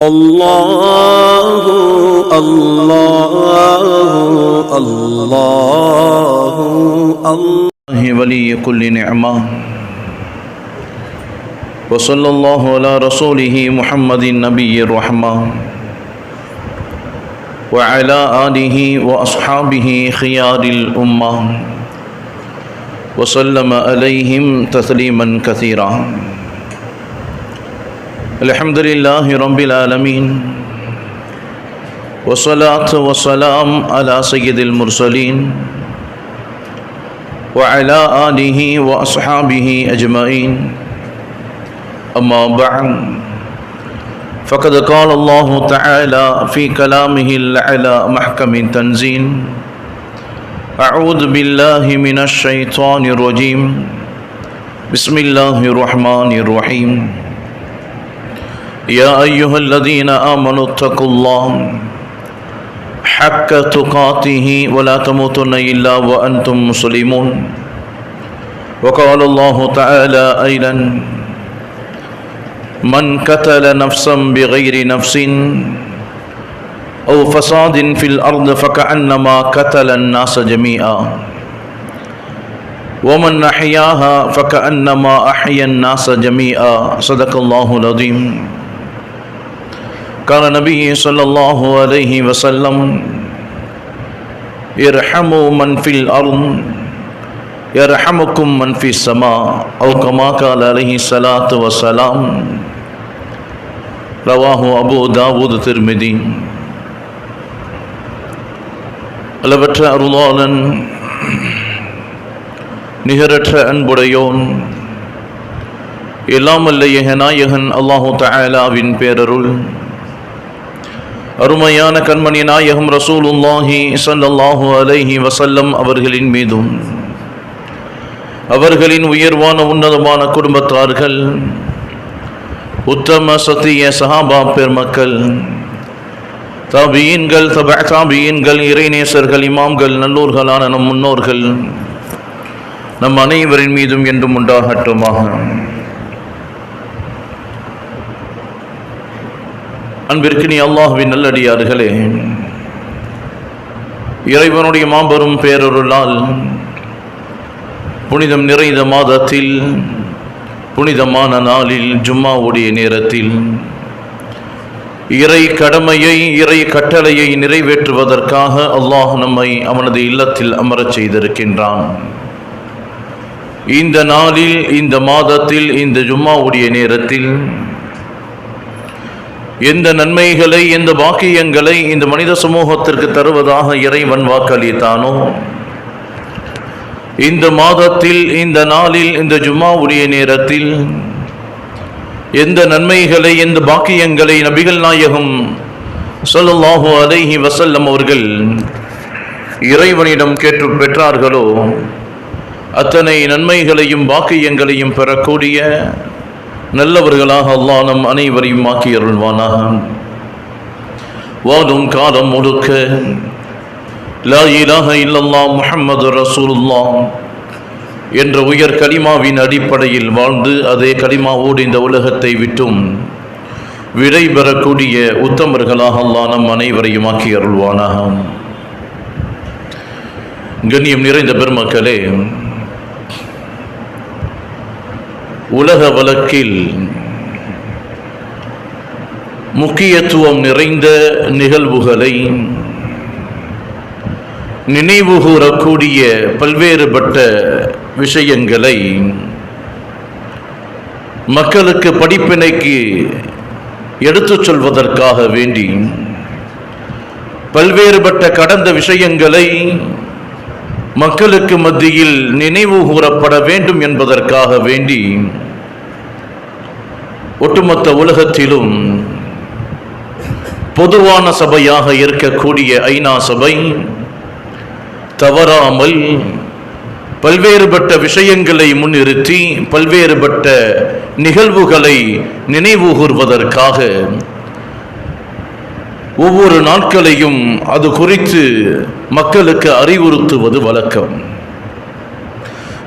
الله الله الله الله ولي كل نعمة وصلى الله على رسوله محمد النبي الرحمة وعلى آله وأصحابه خيار الأمة وسلم عليهم تسليما كثيرا. الحمد لله رب العالمين والصلاة والسلام على سيد المرسلين وعلى آله وأصحابه أجمعين. أما بعد فقد قال الله تعالى في كلامه الأعلى محكم التنزيل: أعوذ بالله من الشيطان الرجيم، بسم الله الرحمن الرحيم. يا أيها الذين آمنوا اتقوا الله حق تقاته ولا تموتن إلا وأنتم مسلمون. وقال الله تعالى أيضا: من قتل نفسا بغير نفس أو فساد في الأرض فكأنما قتل الناس جميعا ومن أحياها فكأنما أحيا الناس جميعا. صدق الله العظيم. قال النبي صلى الله عليه وسلم: ارحموا من في الأرض يرحمكم من في السماء، أو كما قال عليه الصلاة والسلام. رواه أبو داود الترمذي. அளவற்ற அருளாளன் நிகரற்ற அன்புடையோன் எல்லாம் வல்ல நாயகன் அல்லாஹு தஆலாவின் பேரருள், அருமையான கண்மணி நாயகம் ரசூலுல்லாஹி ஸல்லல்லாஹு அலைஹி வஸல்லம் அவர்களின் மீதும், அவர்களின் உயர்வான உன்னதமான குடும்பத்தார்கள், உத்தம சத்திய சஹாபா பெருமக்கள், தாபியீன்கள், தபஅ தாபியீன்கள், இறைநேசர்கள், இமாம்கள், நல்லோர்களான நம் முன்னோர்கள் நம் அனைவரின் மீதும் என்றும் உண்டாகட்டுமாக. அன்பிற்கினி அல்லாஹ்வின் நல்லடியார்களே, இறைவனுடைய மாபெரும் பேரருளால் புனிதம் நிறைந்த மாதத்தில், புனிதமான நாளில், ஜும்மாவுடைய நேரத்தில் இறை கடமையை, இறை கட்டளையை நிறைவேற்றுவதற்காக அல்லாஹ் நம்மை அவனது இல்லத்தில் அமரச் செய்திருக்கின்றான். இந்த நாளில், இந்த மாதத்தில், இந்த ஜும்மாவுடைய நேரத்தில் எந்த நன்மைகளை, எந்த பாக்கியங்களை இந்த மனித சமூகத்திற்கு தருவதாக இறைவன் வாக்களித்தானோ, இந்த மாதத்தில், இந்த நாளில், இந்த ஜும்மாவுடைய நேரத்தில் எந்த நன்மைகளை, எந்த பாக்கியங்களை நபிகள் நாயகம் ஸல்லல்லாஹு அலைஹி வஸல்லம் அவர்கள் இறைவனிடம் கேட்டு பெற்றார்களோ, அத்தனை நன்மைகளையும் பாக்கியங்களையும் பெறக்கூடிய நல்லவர்களாக அல்லாஹ் நம் அனைவரையும் ஆக்கி அருள்வானாக. வாழும் காலம் முழுக்க லா இலாஹ இல்லல்லாஹ் முஹம்மது ரசூலுல்லாஹ் என்ற உயர் கலிமாவின் அடிப்படையில் வாழ்ந்து, அதே கலிமாவோடு இந்த உலகத்தை விட்டும் விடை பெறக்கூடிய உத்தமர்களாக அல்லாஹ் நம் அனைவரையும் ஆக்கி அருள்வானாக. கண்ணியம் நிறைந்த பெருமக்களே, உலக வழக்கில் முக்கியத்துவம் நிறைந்த நிகழ்வுகளை நினைவுகூரக்கூடிய பல்வேறுபட்ட விஷயங்களை மக்களுக்கு படிப்பினைக்கு எடுத்துச் சொல்வதற்காக வேண்டி, பல்வேறுபட்ட கடந்த விஷயங்களை மக்களுக்கு மத்தியில் நினைவு கூறப்பட வேண்டும் என்பதற்காக வேண்டி ஒட்டுமொத்த உலகத்திலும் பொதுவான சபையாக இருக்கக்கூடிய ஐநா சபை தவறாமல் பல்வேறுபட்ட விஷயங்களை முன்னிறுத்தி பல்வேறுபட்ட நிகழ்வுகளை நினைவு கூர்வதற்காக ஒவ்வொரு நாட்களையும் அது குறித்து மக்களுக்கு அறிவுறுத்துவது வழக்கம்.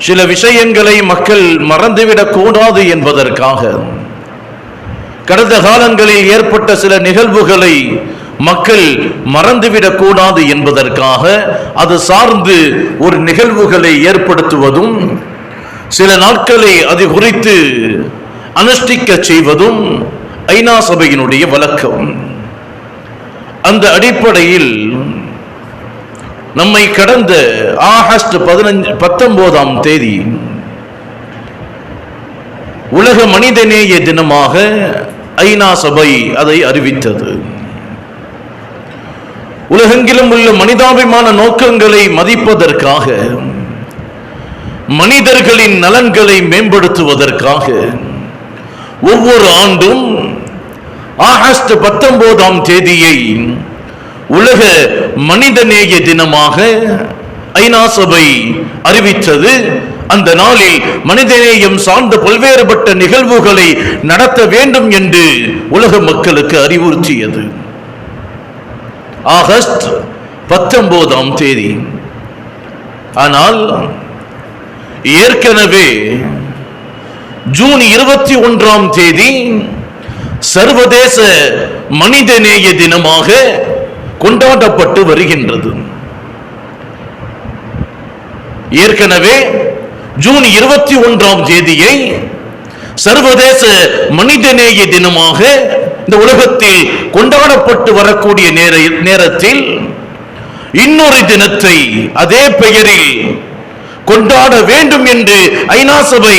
சில விஷயங்களை மக்கள் மறந்துவிடக் கூடாது என்பதற்காக கடந்த காலங்களில் ஏற்பட்ட சில நிகழ்வுகளை மக்கள் மறந்துவிடக் கூடாது என்பதற்காக அது சார்ந்து ஒரு நிகழ்வுகளை ஏற்படுத்துவதும் சில நாட்களை அது குறித்து அனுஷ்டிக்க செய்வதும் ஐநா சபையினுடைய வழக்கம். அந்த அடிப்படையில் நம்மை கடந்த ஆகஸ்ட் 19ஆம் தேதி உலக மனிதநேய தினமாக ஐநா சபை அதை அறிவித்தது. உலகெங்கிலும் உள்ள மனிதாபிமான நோக்கங்களை மதிப்பதற்காக, மனிதர்களின் நலன்களை மேம்படுத்துவதற்காக ஒவ்வொரு ஆண்டும் ஆகஸ்ட் 19ஆம் தேதியை உலக மனிதநேய தினமாக ஐநா சபை அறிவித்தது. அந்த நாளில் மனிதநேயம் சார்ந்த பல்வேறுபட்ட நிகழ்வுகளை நடத்த வேண்டும் என்று உலக மக்களுக்கு அறிவுறுத்தியது. ஆகஸ்ட் 19ஆம் தேதி. ஆனால் ஏற்கனவே ஜூன் 21ஆம் தேதி சர்வதேச மனிதநேய தினமாக கொண்டாடப்பட்டு வருகின்றது. ஏற்கனவே ஜூன் 21ஆம் தேதியை சர்வதேச மனிதநேய தினமாக இந்த உலகத்தில் கொண்டாடப்பட்டு வரக்கூடிய நேரத்தில் இன்னொரு தினத்தை அதே பெயரில் கொண்டாட வேண்டும் என்று ஐநா சபை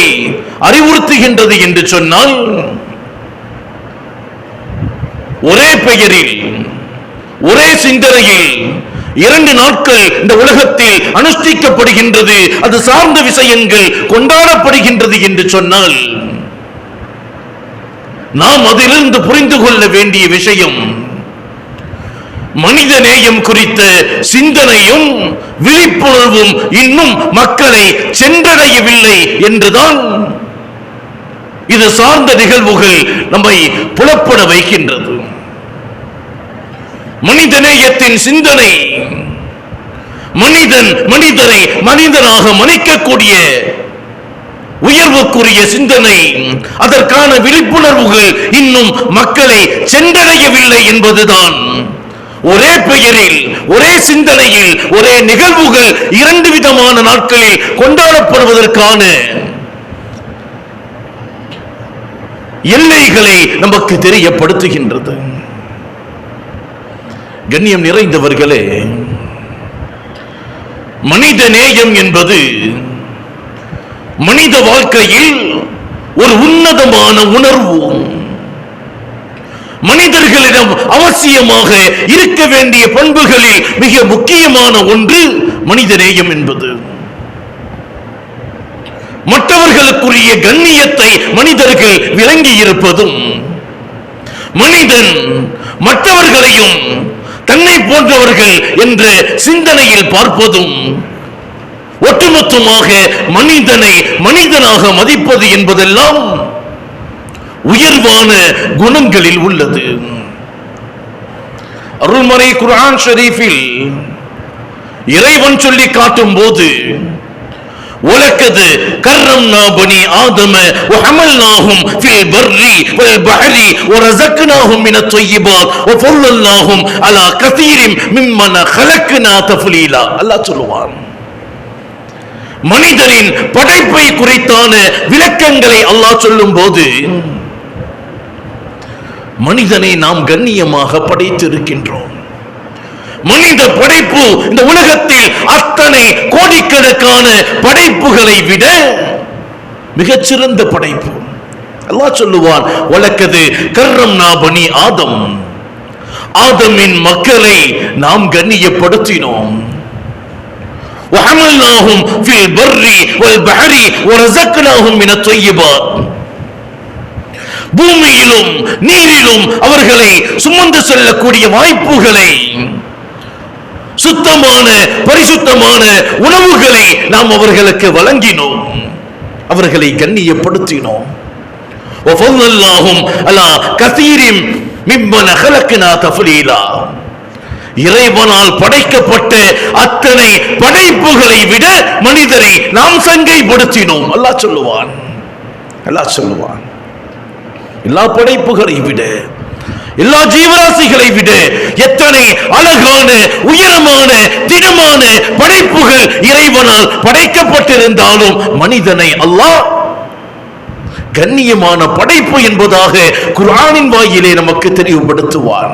அறிவுறுத்துகின்றது என்று சொன்னால், ஒரே பெயரில் ஒரே சிந்தனையில் 2 நாட்கள் இந்த உலகத்தில் அனுஷ்டிக்கப்படுகின்றது, அது சார்ந்த விஷயங்கள் கொண்டாடப்படுகின்றது என்று சொன்னால், நாம் அதிலிருந்து புரிந்து கொள்ள வேண்டிய விஷயம் மனித நேயம் குறித்த சிந்தனையும் விழிப்புணர்வும் இன்னும் மக்களை சென்றடையவில்லை என்றுதான் இது சார்ந்த நிகழ்வுகள் நம்மை புலப்பட வைக்கின்றது. மனிதநேயத்தின் சிந்தனை, மனிதரை மனிதனாக மதிக்கக்கூடிய உயர்வுக்குரிய சிந்தனை, அதற்கான விழிப்புணர்வுகள் இன்னும் மக்களை சென்றடையவில்லை என்பதுதான் ஒரே பெயரில் ஒரே சிந்தனையில் ஒரே நிகழ்வுகள் 2 விதமான நாட்களில் கொண்டாடப்படுவதற்கான எல்லைகளை நமக்கு தெரியப்படுத்துகின்றது. கண்ணியம் நிறைந்தவர்களே, மனித நேயம் என்பது மனித வாழ்க்கையில் ஒரு உன்னதமான உணர்வு. மனிதர்களிடம் அவசியமாக இருக்க வேண்டிய பண்புகளில் மிக முக்கியமான ஒன்று மனித நேயம் என்பது. மற்றவர்களுக்குரிய கண்ணியத்தை மனிதர்கள் விளங்கி இருப்பதும், மனிதன் மற்றவர்களையும் தன்னை போன்றவர்கள் என்ற சிந்தனையில் பார்ப்பதும், ஒட்டுமொத்தமாக மனிதனை மனிதனாக மதிப்பது என்பதெல்லாம் உயர்வான குணங்களில் உள்ளது. அருள்மறை குர்ஆன் ஷரீஃபில் இறைவன் சொல்லி காட்டும் போது, வலக்கது கர்ரம்னா பனி ஆதம வஹமல்னாஹும் ஃபில் பர்ரி வல் பஹரி வரஸக்னாஹும் மினத் த்வய்யிபாத் வஃபல்லல்னாஹும் அலா கஸீரின் மிம்மன் ஹலக்னா தஃலீலா. அல்லாஹ் சொல்லுவான், மனிதரின் படைப்பை குறித்தான விளக்கங்களை அல்லாஹ் சொல்லும் போது, மனிதனை நாம் கண்ணியமாக படைத்திருக்கின்றோம். மனித படைப்பு இந்த உலகத்தில் அத்தனை கோடிக்கணக்கான படைப்புகளை விட மிகச்சிறந்த படைப்பு. அல்லாஹ் சொல்லுவான், வலக்கது கர்ரம்னா பனி ஆதம், ஆதமின் மக்களை நாம் கண்ணியப்படுத்தினோம். வஹமல்னாஹும் ஃபில் பர்ரி வல் பஹரி வரஸக்னாஹும் மினத் த்வய்யிபாத், பூமியிலும் நீரிலும் அவர்களை சுமந்து செல்லக்கூடிய வாய்ப்புகளை, சுத்தமான பரிசுத்தமான உணவுகளை நாம் அவர்களுக்கு வழங்கினோம், அவர்களை கண்ணியப்படுத்தினோம். வஃபல்லல்லாஹும் அலா கஸீரின் மிம்மன் ஹலக்னா தஃலீலா, இறைவனால் படைக்கப்பட்ட அத்தனை படைப்புகளை விட மனிதரை நாம் சங்கைப்படுத்தினோம். அல்லாஹ் சொல்லுவான். எல்லா படைப்புகளை விட, எல்லா ஜீவராசிகளை விட எத்தனை அழகான, உயரமான, திடமான படைப்புகள் இறைவனால் படைக்கப்பட்டிருந்தாலும் மனிதனை அல்லாஹ் கண்ணியமான படைப்பு என்பதாக குர்ஆனின் வாயிலே நமக்கு தெளிவுபடுத்துவார்.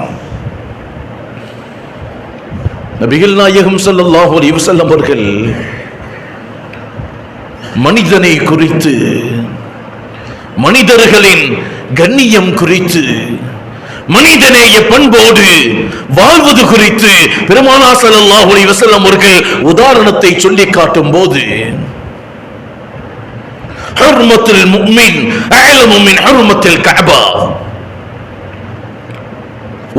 நபிகள் நாயகம் ஸல்லல்லாஹு அலைஹி வஸல்லம் அவர்கள் மனிதனை குறித்து, மனிதர்களின் கண்ணியம் குறித்து, மனிதநேய பண்போடு வாழ்வது குறித்து பெருமானார் ஸல்லல்லாஹு அலைஹி வஸல்லம் அவர்கள் உதாரணத்தை சொல்லி காட்டும் போது, ஹுர்மத்துல் முஃமின் அஅலமு மின் ஹுர்மத்தில் கஅபா,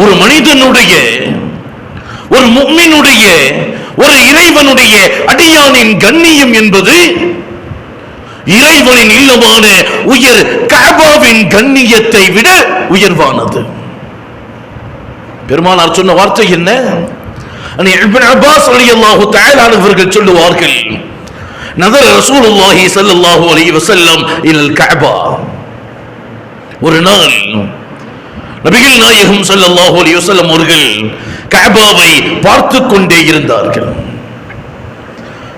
ஒரு மனிதனுடைய, ஒரு முஃமினுடைய, ஒரு இறைவனுடைய அடியானின் கண்ணியம் என்பது இறைவனின் இல்லமான உயர் கஅபாவின் கண்ணியத்தை விட உயர்வானது. பெருமானார் சொன்ன வார்த்தை என்ன? இப்னு அப்பாஸ் ரலியல்லாஹு தஆலா அவர்கள் சொல்லுவார்கள், நதர ரசூலுல்லாஹி ஸல்லல்லாஹு அலைஹி வஸல்லம் இலல் கஅபா. ஒரு நாள் நபிகள் நாயகம் ஸல்லல்லாஹு அலைஹி வஸல்லம் அவர்கள் கஅபாவை பார்த்து கொண்டே இருந்தார்கள்.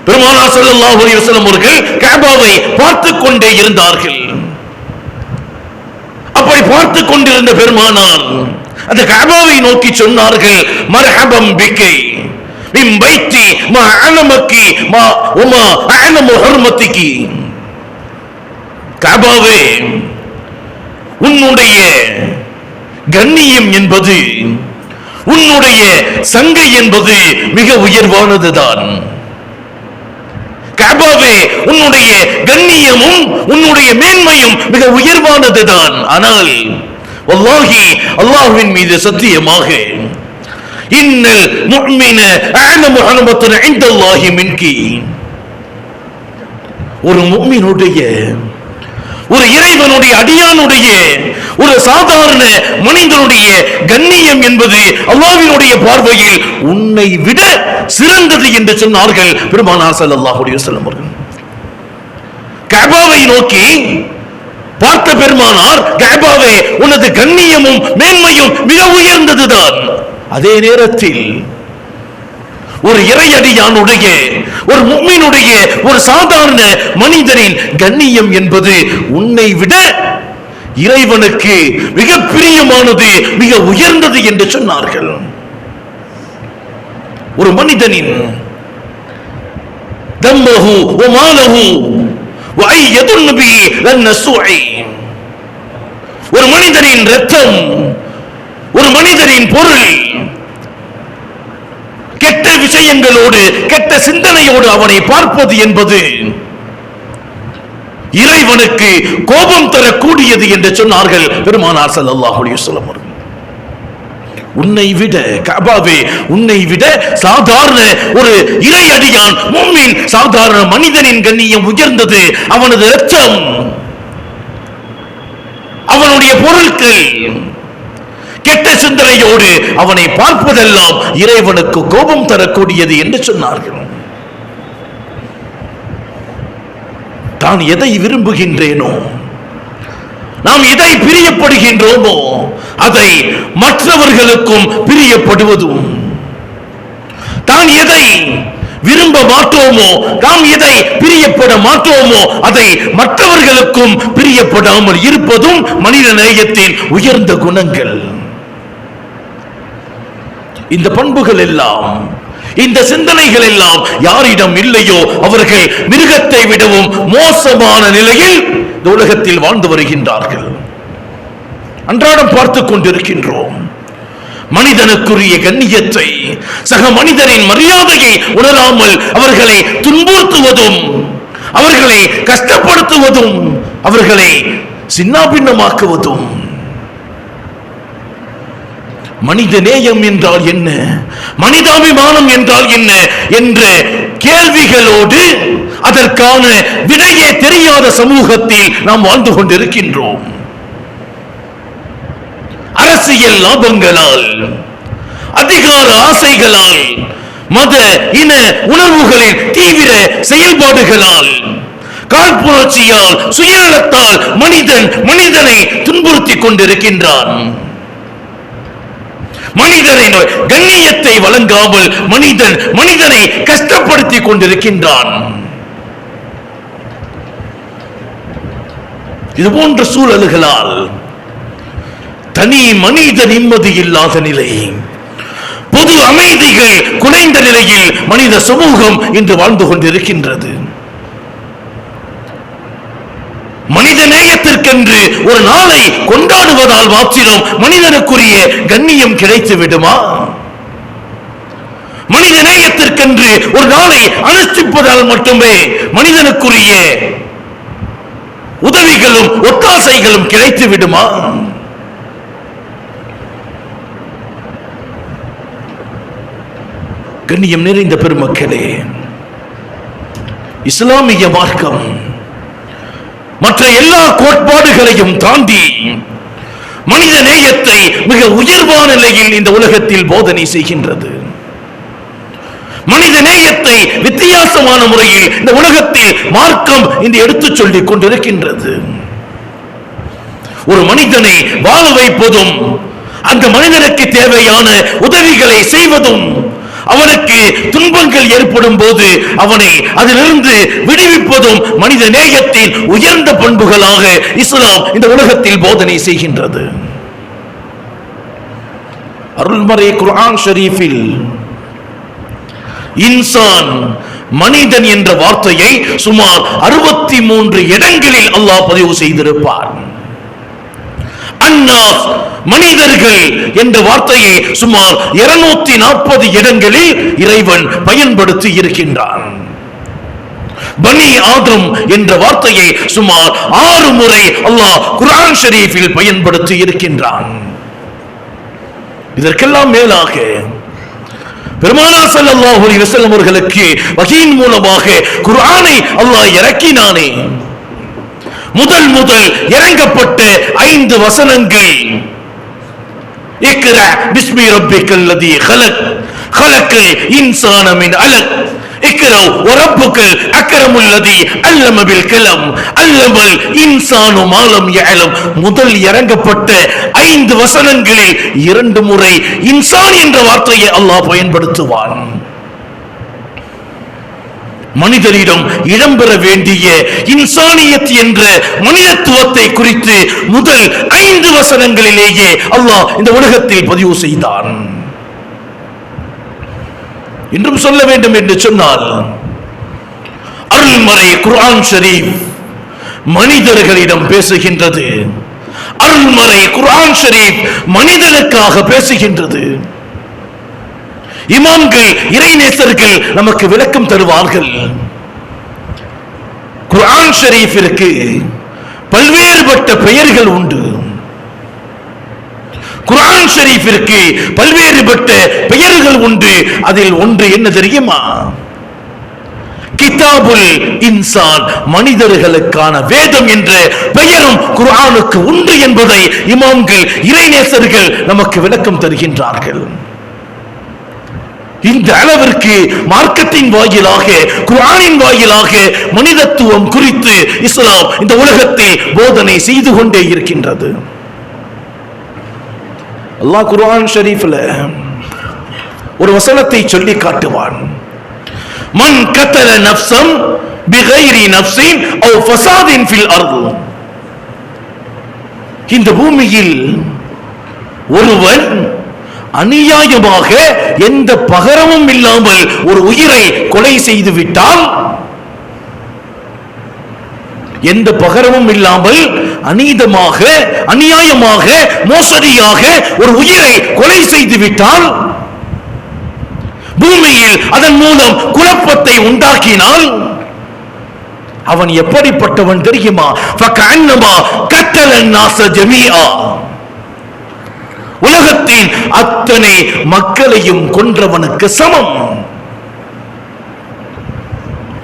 பெருமானார் ஸல்லல்லாஹு அலைஹி வஸல்லம் அவர்கள் கஅபாவை பார்த்து கொண்டே இருந்தார்கள். அப்படி பார்த்து கொண்டிருந்த பெருமானார் அந்த கஅபாவை நோக்கி சொன்னார்கள், மர்ஹபம் பிக்கி மின் பைத்தி மா அலமக்கி மா உமா அலமு ஹுர்மத்திகி. கஅபாவே, உன்னுடைய கண்ணியம் என்பது, உன்னுடைய சங்கை என்பது மிக உயர்வானதுதான். கஅபாவே, உன்னுடைய கண்ணியமும் உன்னுடைய மேன்மையும் மிக உயர்வானதுதான். ஆனால் வல்லாஹி, அல்லாஹ்வின் மீது சத்தியமாக, இன்னல் முஃமின அஅலமு ஹுர்மத்தன் இன்தல்லாஹி மின்கி. ஒரு முஃமினுடைய, ஒரு இறைவனுடைய அடியானுடைய, ஒரு சாதாரண மனிதனுடைய கண்ணியம் என்பது அல்லாஹ்வினுடைய பார்வையில் உன்னை விட சிறந்தது என்று சொன்னார்கள் பெருமானார் ஸல்லல்லாஹு அலைஹி வஸல்லம் அவர்கள். கஅபாவை நோக்கி பார்த்த பெருமானார், கஅபாவே, உனது கண்ணியமும் மேன்மையும் மிக உயர்ந்ததுதான். அதே நேரத்தில் ஒரு இறையடியானுடைய, ஒரு முஃமினுடைய, ஒரு சாதாரண மனிதனின் கண்ணியம் என்பது உன்னை விட இறைவனுக்கு மிக பிரியமானது, மிக உயர்ந்தது என்று சொன்னார்கள். ஒரு மனிதனின் தம்மஹு வ மாலஹு வ அய்யதுன் பிஹி லன்னசுஇ, ஒரு மனிதனின் இரத்தம், ஒரு மனிதனின் பொருள், கெட்ட விஷயங்களோடு, கெட்ட சிந்தனையோடு அவனை பார்ப்பது என்பது இறைவனுக்கு கோபம் தரக்கூடியது என்று சொன்னார்கள் பெருமானார் ஸல்லல்லாஹு அலைஹி வஸல்லம் அவர்கள். உன்னை விட, கஅபாவே, உன்னை விட சாதாரண ஒரு இறையடியான், முஃமின், சாதாரண மனிதனின் கண்ணியம் உயர்ந்தது. அவனது இரத்தம், அவனுடைய பொருட்கள், கெட்ட சிந்தனையோடு அவனை பார்ப்பதெல்லாம் இறைவனுக்கு கோபம் தரக்கூடியது என்று சொன்னார்கள். தான் எதை விரும்புகின்றேனோ, நாம் எதை பிரியப்படுகின்றோமோ அதை மற்றவர்களுக்கும் பிரியப்படுவதும், தான் எதை விரும்ப மாட்டோமோ, நாம் எதை பிரியப்பட மாட்டோமோ அதை மற்றவர்களுக்கும் பிரியப்படாமல் இருப்பதும் மனித நேயத்தின் உயர்ந்த குணங்கள். இந்த பண்புகள் எல்லாம், இந்த சிந்தனைகள் எல்லாம் யாரிடம் இல்லையோ அவர்கள் மிருகத்தை விடவும் மோசமான நிலையில் இந்த உலகத்தில் வாழ்ந்து வருகின்றார்கள். அன்றாடம் பார்த்துக் கொண்டிருக்கின்றோம். மனிதனுக்குரிய கண்ணியத்தை, சக மனிதனின் மரியாதையை உணராமல் அவர்களை துன்புறுத்துவதும், அவர்களை கஷ்டப்படுத்துவதும், அவர்களை சின்னாபின்னமாக்குவதும். மனித நேயம் என்றால் என்ன, மனிதாபிமானம் என்றால் என்ன என்ற கேள்விகளோடு அதற்கான விடையே தெரியாத சமூகத்தில் நாம் வாழ்ந்து கொண்டிருக்கின்றோம். அரசியல் லாபங்களால், அதிகார ஆசைகளால், மத இன உணர்வுகளின் தீவிர செயல்பாடுகளால், காழ்ப்புணர்ச்சியால், சுயநலத்தால் மனிதனை துன்புறுத்தி கொண்டிருக்கின்றான். மனிதனின் கண்ணியத்தை வழங்காமல் மனிதனை கஷ்டப்படுத்திக் கொண்டிருக்கின்றான். இது போன்ற சூழல்களால் தனி மனித நிம்மதி இல்லாத நிலை, பொது அமைதிகள் குறைந்த நிலையில் மனித சமூகம் இன்று வாழ்ந்து கொண்டிருக்கின்றது. மனித நேயத்திற்கென்று ஒரு நாளை கொண்டாடுவதால் மாத்திரம் மனிதனுக்குரிய கண்ணியம் கிடைத்து விடுமா? மனித நேயத்திற்கென்று ஒரு நாளை அனுஷ்டிப்பதால் மட்டுமே மனிதனுக்குரிய உதவிகளும் ஒத்தாசைகளும் கிடைத்து விடுமா? கண்ணியம் நிறைந்த பெருமக்களே, இஸ்லாமிய மார்க்கம் மற்ற எல்லா கோட்பாடுகளையும் தாண்டி மனித நேயத்தை மிக உயர்வான நிலையில் இந்த உலகத்தில் போதனை செய்கின்றது. மனித நேயத்தை வித்தியாசமான முறையில் இந்த உலகத்தில் மார்க்கம் இந்த எடுத்துச் சொல்லிக் கொண்டிருக்கின்றது. ஒரு மனிதனை வாழ வைப்பதும், அந்த மனிதனுக்கு தேவையான உதவிகளை செய்வதும், அவனுக்கு துன்பங்கள் ஏற்படும் போது அவனை அதிலிருந்து விடுவிப்பதும் மனித நேயத்தின் உயர்ந்த பண்புகளாக இஸ்லாம் இந்த உலகத்தில் போதனை செய்கின்றது. அருள்மறை குர்ஆன் ஷரீஃபில் இன்சான், மனிதன் என்ற வார்த்தையை சுமார் 63 இடங்களில் அல்லாஹ் பதிவு செய்திருப்பார். அன்னாஸ், மனிதர்கள் என்ற வார்த்தையை சுமார் 240 இடங்களில் இறைவன் பயன்படுத்தி இருக்கின்றான். பனி ஆதம் என்ற வார்த்தையை சுமார் 6 முறை அல்லாஹ் குர்ஆன் ஷரீஃபில் பயன்படுத்தி இருக்கின்றான். இதற்கெல்லாம் மேலாக பெருமானார் ஸல்லல்லாஹு அலைஹி வஸல்லம் அவர்களுக்கு வஹீயின் மூலமாக குர்ஆனை அல்லாஹ் இறக்கினானே, முதல் இறங்கப்பட்ட 5 வசனங்கள், இக்ரா பிஸ்மி ரப்பிக்கல் லதீ ஹலக், ஹலக்கல் இன்சான மின் அலக், இக்ரா வரப்புக்கல் அக்ரமுல் லதீ அல்லம பில் கலம், அல்லமல் இன்சானு மா லம் யஅலம். முதல் இறங்கப்பட்ட 5 வசனங்களில் 2 முறை இன்சான் என்ற வார்த்தையை அல்லாஹ் பயன்படுத்துவான். மனிதனிடம் இடம்பெற வேண்டிய இன்சானியத் என்ற மனிதத்துவத்தை குறித்து முதல் 5 வசனங்களிலேயே அல்லாஹ் இந்த உலகத்தில் பதிவு செய்தான். இன்றும் சொல்ல வேண்டும் என்று சொன்னால், அருள்மறை குர்ஆன் ஷரீஃப் மனிதர்களிடம் பேசுகின்றது. அருள்மறை குர்ஆன் ஷரீஃப் மனிதனுக்காக பேசுகின்றது. இமாம்கள், இறைநேசர்கள் நமக்கு விளக்கம் தருவார்கள். குர்ஆன் ஷரீஃபிற்கு பல்வேறுபட்ட பெயர்கள் உண்டு. குர்ஆன் ஷரீஃபிற்கு பல்வேறுபட்ட பெயர்கள் உண்டு. அதில் ஒன்று என்ன தெரியுமா? கிதாபுல் இன்சான், மனிதர்களுக்கான வேதம் என்ற பெயரும் குர்ஆனுக்கு உண்டு என்பதை இமாம்கள், இறைநேசர்கள் நமக்கு விளக்கம் தருகின்றார்கள். இந்த அளவிற்கு மார்க்கத்தின் வாயிலாக, குர்ஆனின் வாயிலாக மனிதத்துவம் குறித்து இஸ்லாம் இந்த உலகத்தில் போதனை செய்து கொண்டே இருக்கின்றது. அல்லாஹ் குர்ஆன் ஷரீஃப்ல ஒரு வசனத்தை சொல்லி காட்டுவான். மன் கத்தல நஃப்ஸன் பிகைரி நஃப்ஸின் அவ் ஃபஸாதின் ஃபில் அர்த். இந்த பூமியில் ஒருவன் அநியாயமாக எந்த பகரமும் இல்லாமல் ஒரு உயிரை கொலை செய்து விட்டால், எந்த பகரமும் இல்லாமல் அநீதமாக, அநியாயமாக, மோசடியாக ஒரு உயிரை கொலை செய்து விட்டால், பூமியில் அதன் மூலம் குழப்பத்தை உண்டாக்கினால், அவன் எப்படிப்பட்டவன் தெரியுமா? ஃபகஅன்னமா கத்தல الناس ஜமீஆ. உலகத்தின் அத்தனை மக்களையும் கொன்றவனுக்கு சமம்.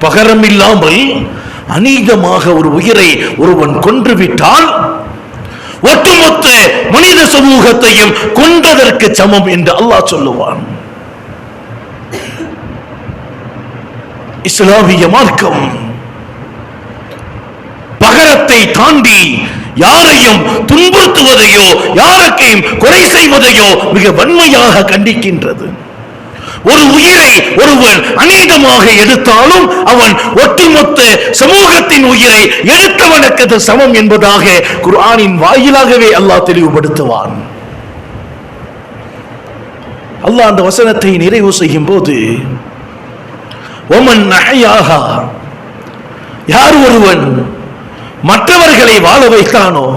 பகரம் இல்லாமல் அநீதமாக ஒரு உயிரை ஒருவன் கொன்றுவிட்டால் ஒட்டுமொத்த மனித சமூகத்தையும் கொன்றதற்கு சமம் என்று அல்லாஹ் சொல்லுவான். இஸ்லாமிய மார்க்கம் பகரத்தை தாண்டி யாரையும் துன்புறுத்துவதையோ யாருக்கையும் குறை செய்வதையோ மிக வன்மையாக கண்டிக்கின்றது. ஒரு உயிரை ஒருவன் அநீதமாக எடுத்தாலும் அவன் ஒட்டுமொத்த சமூகத்தின் உயிரை எடுத்தவனுக்கு சமம் என்பதாக குர்ஆனின் வாயிலாகவே அல்லாஹ் தெளிவுபடுத்துவான். அல்லாஹ் அந்த வசனத்தை நிறைவு செய்யும் போது ஒமன் அஹ்யாஹா, யார் ஒருவன் மற்றவர்களை வாழ வைத்தானோ,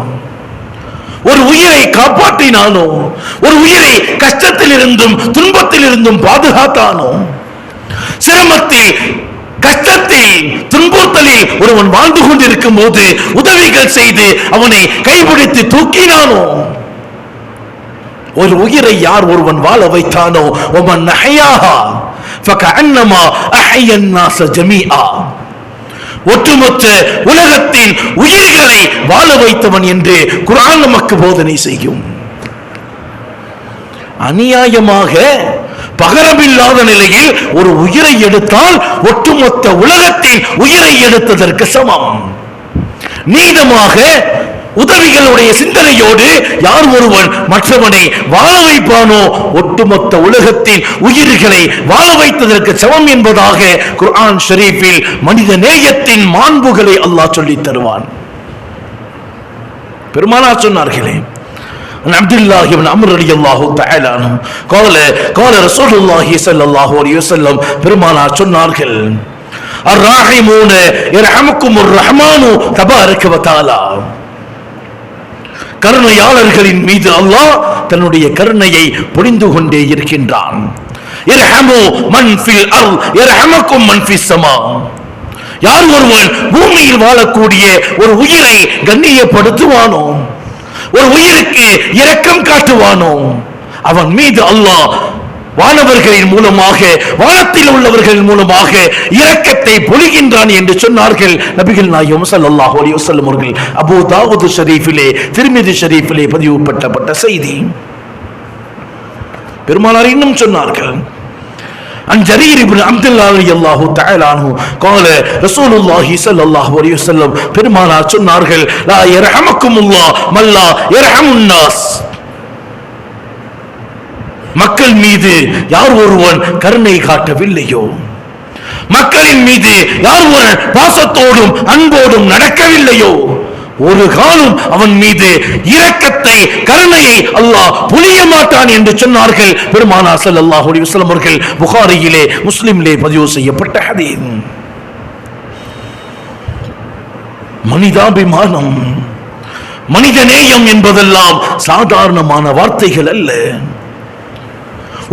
ஒரு உயிரை காப்பாற்றினானோ, ஒரு உயிரை கஷ்டத்தில் இருந்தும் துன்பத்தில் இருந்தும் பாதுகாத்தானோ, சிரமத்தில் கஷ்டத்தில் துன்புறுத்தலில் ஒருவன் வாழ்ந்து கொண்டிருக்கும் போது உதவிகள் செய்து அவனை கைபிடித்து தூக்கினானோ, ஒரு உயிரை யார் ஒருவன் வாழ வைத்தானோ, ஒமன் அஹ்யாஹா ஃபகஅன்னமா அஹ்யன் நாஸ ஜமீஆ, ஒட்டுமொத்த உலகத்தின் உயிர்களை வாழ வைத்தவன் என்று குர்ஆன் நமக்கு போதனை செய்யும். அநியாயமாக பகரமில்லாத நிலையில் ஒரு உயிரை எடுத்தால் ஒட்டுமொத்த உலகத்தின் உயிரை எடுத்ததற்கு சமம். நீதமாக உதவிகளுடைய சிந்தனையோடு யார் ஒருவன் மற்றவனை வாழ வைப்பானோ ஒட்டுமொத்த உலகத்தின் உயிர்களை வாழ வைத்ததற்கு சமம் என்பதாக குர்ஆன் ஷரீஃபில் மனித நேயத்தின் மாண்புகளை அல்லாஹ் சொல்லித் தருவான். பெருமானார் சொன்னார்களே, அப்துல்லாஹ் இப்னு அம்ர் ரலியல்லாஹு தஆலா அன்ஹு قال رسول الله صلى الله عليه وسلم, பெருமானார் சொன்னார்கள், الراحمون يرحمكم الرحمن تبارك وتعالى, கருணையாளர்களின் மீது அல்லாஹ் தன்னுடைய கருணையை பொழிந்து கொண்டே இருக்கின்றான். இர்ஹமு மன் ஃபில் அர்த் யர்ஹமுக்கும் மன் ஃபிஸ் ஸமா, யார் ஒருவன் பூமியில் வாழக்கூடிய ஒரு உயிரை கண்ணியப்படுத்துவானோ, ஒரு உயிருக்கு இரக்கம் காட்டுவானோ, அவன் மீது அல்லாஹ் வானவர்களின் மூலமாக வானத்தில் உள்ளவர்கள் மூலமாக இரக்கத்தை பொழிகின்றான் என்று சொன்னார்கள் நபிகள் நாயகம் ஸல்லல்லாஹு அலைஹி வஸல்லம் அவர்கள். அபூ தாவூத் ஷரீஃபிலே, திர்மிதி ஷரீஃபிலே பதிவுபடுத்தப்பட்ட செய்தி. பெருமானார் இன்னும் சொன்னார்கள், عن جرير بن عبد الله رضي الله تعالى عنه قال رسول الله صلى الله عليه وسلم, பெருமானார் சொன்னார்கள், لا يرحمكم الله من لا يرحم الناس, மக்கள் மீது யார் ஒருவன் கருணை காட்டவில்லையோ, மக்களின் மீது யார் ஒருவன் பாசத்தோடும் அன்போடும் நடக்கவில்லையோ, ஒரு காலம் அவன் மீது இரக்கத்தை கருணையை அல்லாஹ் பொழிய மாட்டான் என்று சொன்னார்கள் பெருமானார் ஸல்லல்லாஹு அலைஹி வஸல்லம் அவர்கள். புகாரியிலே முஸ்லிமிலே பதிவு செய்யப்பட்ட ஹதீஸ். மனிதாபிமானம், மனிதநேயம் என்பதெல்லாம் சாதாரணமான வார்த்தைகள் அல்ல.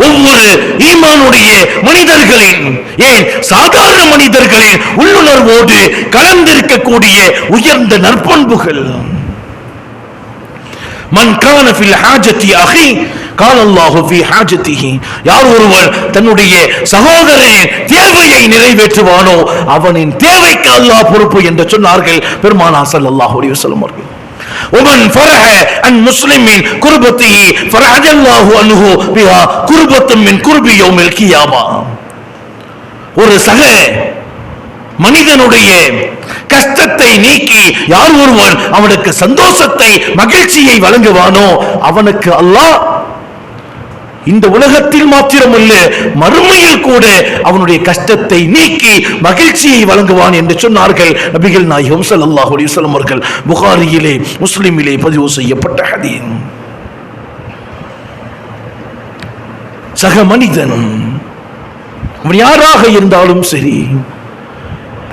ஒவ்வொரு ஈமானுடைய மனிதர்களின், ஏன் சாதாரண மனிதர்களின் உள்ளுணர்வோடு கலந்திருக்கக்கூடிய உயர்ந்த நற்பண்புகள். மன் கான ஃபில் ஹாஜத்தி அஹி கான அல்லாஹு ஃபீ ஹாஜத்திஹி, யார் ஒருவன் தன்னுடைய சகோதரனின் தேவையை நிறைவேற்றுவானோ அவனின் தேவைக்கு அல்லாஹ் பொறுப்பு என்று சொன்னார்கள் பெருமானார் ஸல்லல்லாஹு அலைஹி வஸல்லம் அவர்கள். ومن فرح عن مسلم من كربته فرج الله عنه بها كربة من كرب يوم القيامة, ஒரு சக மனிதனுடைய கஷ்டத்தை நீக்கி யார் ஒருவன் அவனுக்கு சந்தோஷத்தை மகிழ்ச்சியை வழங்குவானோ அவனுக்கு அல்லாஹ் இந்த உலகத்தில் மாத்திரமல்ல மறுமையில் கூட அவனுடைய கஷ்டத்தை நீக்கி மகிழ்ச்சியை வழங்குவான் என்று சொன்னார்கள் நபிகள் நாயகம் ஸல்லல்லாஹு அலைஹி வஸல்லம் அவர்கள். புகாரியிலே முஸ்லிமிலே பதிவு செய்யப்பட்ட ஹதீஸ். சக மனிதன் அவன் யாராக இருந்தாலும் சரி,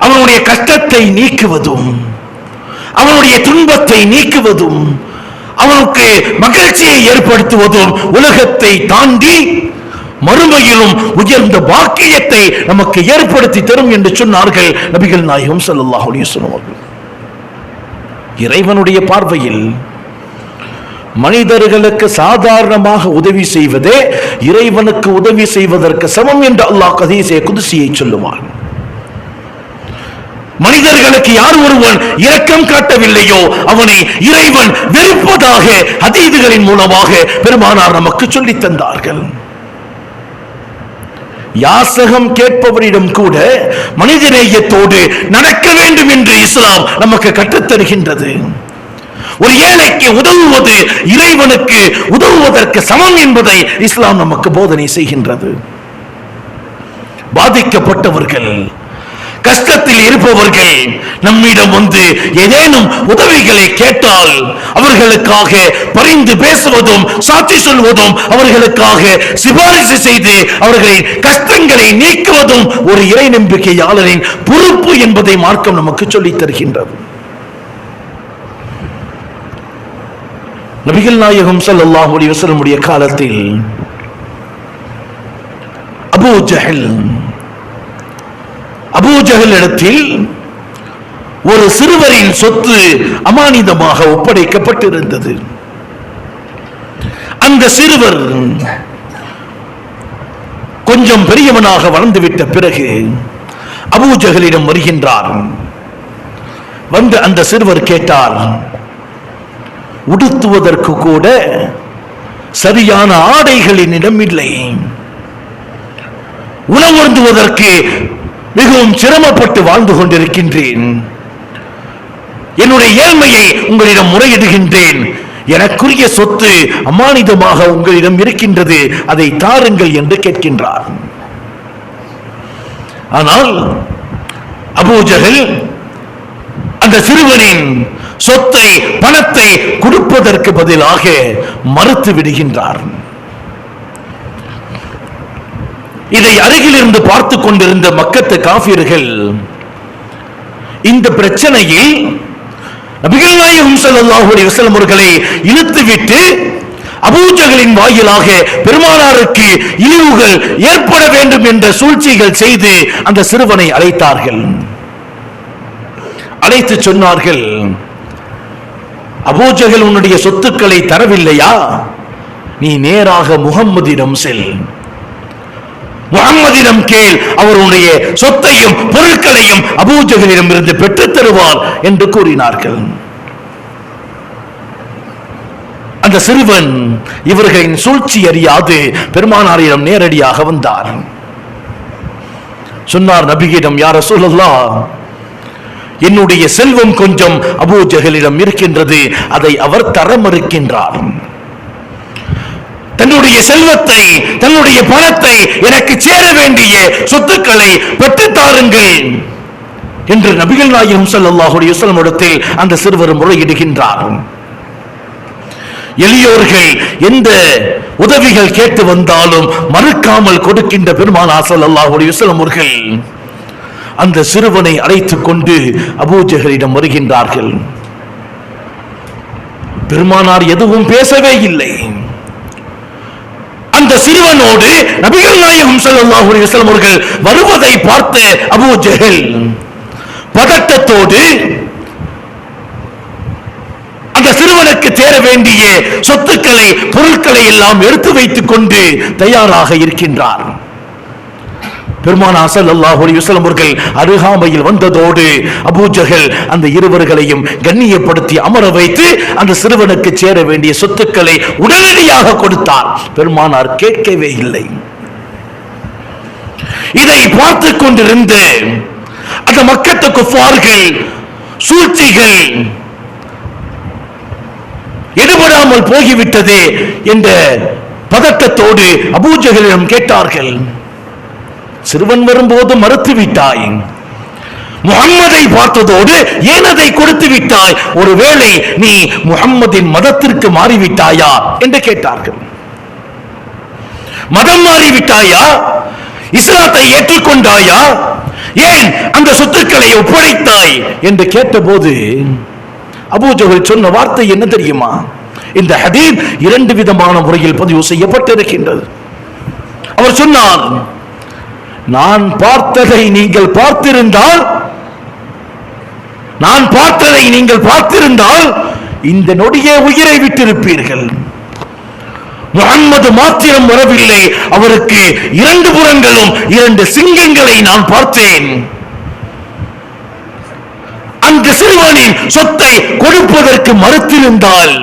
அவனுடைய கஷ்டத்தை நீக்குவதும் அவனுடைய துன்பத்தை நீக்குவதும் அவனுக்கு மகிழ்ச்சியை ஏற்படுத்துவதும் உலகத்தை தாண்டி மறுமையிலும் உயர்ந்த பாக்கியத்தை நமக்கு ஏற்படுத்தி தரும் என்று சொன்னார்கள் நபிகள் நாயகம் ஸல்லல்லாஹு அலைஹி வஸல்லம் அவர்கள். இறைவனுடைய பார்வையில் மனிதர்களுக்கு சாதாரணமாக உதவி செய்வதே இறைவனுக்கு உதவி செய்வதற்கு சமம் என்று அல்லாஹ் ஹதீஸே குத்ஸியை சொல்லுவான். மனிதர்களுக்கு யார் ஒருவன் இரக்கம் காட்டவில்லையோ அவனை இறைவன் வெறுப்பதாக ஹதீதுகளின் மூலமாக பெருமானார் நமக்கு சொல்லித் தந்தார்கள். யாசகம் கேட்பவரிடம் கூட மனிதநேயத்தோடு நடக்க வேண்டும் என்று இஸ்லாம் நமக்கு கற்றுத்தருகின்றது. ஒரு ஏழைக்கு உதவுவது இறைவனுக்கு உதவுவதற்கு சமம் என்பதை இஸ்லாம் நமக்கு போதனை செய்கின்றது. பாதிக்கப்பட்டவர்கள், கஷ்டத்தில் இருப்பவர்கள் நம்மிடம் வந்து ஏதேனும் உதவிகளை கேட்டால் அவர்களுக்காக பரிந்து பேசுவதும் சாட்சி சொல்வதும் அவர்களுக்காக சிபாரிசு செய்து அவர்களின் கஷ்டங்களை நீக்குவதும் ஒரு இறை நம்பிக்கையாளரின் பொறுப்பு என்பதை மார்க்கம் நமக்கு சொல்லித் தருகின்றது. நபிகள் நாயகம் ஸல்லல்லாஹு அலைஹி வஸல்லம் உடைய காலத்தில் அபூ ஜஹல் இடத்தில் ஒரு சிறுவரின் சொத்து அமானிதமாக ஒப்படைக்கப்பட்டிருந்தது. அந்த சிறுவர் கொஞ்சம் பெரியவனாக வளர்ந்துவிட்ட பிறகு அபூ ஜஹலிடம் வருகின்றார். வந்து அந்த சிறுவர் கேட்டார், உடுத்துவதற்கு கூட சரியான ஆடைகளினிடம் இல்லை, உணவருந்துவதற்கு மிகவும் சிரமப்பட்டு வாழ்ந்து கொண்டிருக்கின்றேன், என்னுடைய ஏழ்மையை உங்களிடம் முறையிடுகின்றேன், எனக்குரிய சொத்து அமானிதமாக உங்களிடம் இருக்கின்றது, அதை தாருங்கள் என்று கேட்கின்றார். ஆனால் அபூ ஜஹல் அந்த சிறுவனின் சொத்தை, பணத்தை கொடுப்பதற்கு பதிலாக மறுத்து விடுகின்றார். இதை அருகில் இருந்து பார்த்து கொண்டிருந்த மக்கத்து காஃபிர்கள் இந்த பிரச்சனையில் நபிகள் நாயகம் ஸல்லல்லாஹு அலைஹி வஸல்லம் அவர்களை இழுத்துவிட்டு அபூ ஜஹலின் வாயிலாக பெருமானாருக்கு இழிவுகள் ஏற்பட வேண்டும் என்ற சூழ்ச்சிகள் செய்து அந்த சிறுவனை அழைத்தார்கள். அழைத்து சொன்னார்கள், அபூ ஜஹல் உன்னுடைய சொத்துக்களை தரவில்லையா, நீ நேராக முஹம்மதிடம் செல், முஹம்மதிடம் கேள், அவருடைய சொத்தையும் பொருட்களையும் அபூ ஜஹலிடம் இருந்து பெற்றுத் தருவார் என்று கூறினார்கள். அந்த சிறுவன் இவர்களின் சூழ்ச்சி அறியாது பெருமானாரிடம் நேரடியாக வந்தார். சொன்னார் நபியிடம், யா ரசூலல்லாஹ், என்னுடைய செல்வம் கொஞ்சம் அபூ ஜஹலிடம் இருக்கின்றது, அதை அவர் தர மறுக்கின்றார். தன்னுடைய செல்வத்தை, தன்னுடைய பணத்தை, எனக்கு சேர வேண்டிய சொத்துக்களை பெற்றுத் தாருங்கள் என்று நபிகள் நாயகம் ஸல்லல்லாஹு அலைஹி வஸல்லம் இடத்தில் அந்த சிறுவர் முறையிடுகின்றார். எளியோர்கள் எந்த உதவிகள் கேட்டு வந்தாலும் மறுக்காமல் கொடுக்கின்ற பெருமானார் ஸல்லல்லாஹு அலைஹி வஸல்லம் அவர்கள் அந்த சிறுவனை அழைத்துக் கொண்டு அபூ ஜஹலிடம் வருகின்றார்கள். பெருமானார் எதுவும் பேசவே இல்லை. அந்த சிறுவனோடு நபிகள் நாயகம் ஸல்லல்லாஹு அலைஹி வஸல்லம் அவர்கள் வருவதை பார்த்த அபூ ஜஹல் பதட்டத்தோடு அந்த சிறுவனுக்கு சேர வேண்டிய சொத்துக்களை, பொருட்களை எல்லாம் எடுத்து வைத்துக் கொண்டு தயாராக இருக்கின்றார். பெருமானார் ஸல்லல்லாஹு அலைஹி வஸல்லம் அவர்கள் அருகாமையில் வந்ததோடு அபூ ஜஹல் அந்த இருவர்களையும் கண்ணியப்படுத்தி அமர வைத்து அந்த சிறுவனுக்கு சேர வேண்டிய சொத்துக்களை உடனடியாக கொடுத்தார். பெருமானார் கேட்கவே இல்லை. இதை பார்த்து கொண்டிருந்த அந்த மக்கத்து குஃபார்கள், சூழ்ச்சிகள் எடுபடாமல் போய்விட்டது என்ற பதட்டத்தோடு அபூ ஜஹலிடம் கேட்டார்கள், சிறுவன் வரும்போது மறுத்து விட்டாய், முஹம்மதை பார்த்ததோடு ஏன் அதை கொடுத்து விட்டாய், ஒருவேளை நீ முஹம்மதின் மதத்திற்கு மாறிவிட்டாயா என்று கேட்டார்கள். மதம் மாறிவிட்டாயா, இஸ்லாத்தை ஏற்றுக்கொண்டாயா, ஏன் அந்த சொத்துக்களை ஒப்படைத்தாய் என்று கேட்டபோது அபூ ஜஹல் சொன்ன வார்த்தை என்ன தெரியுமா? இந்த ஹதீஸ் இரண்டு விதமான முறையில் பதிவு செய்யப்பட்டிருக்கின்றது. அவர் சொன்னார், நான் பார்த்ததை நீங்கள் பார்த்திருந்தால் இந்த நொடியே உயிரை விட்டிருப்பீர்கள். முஹம்மது மாத்திரம் வரவில்லை, அவருக்கு இரண்டு புறங்களும் இரண்டு சிங்கங்களை நான் பார்த்தேன். அந்த சிறுவனின் சொத்தை கொடுப்பதற்கு மறுத்திருந்தால்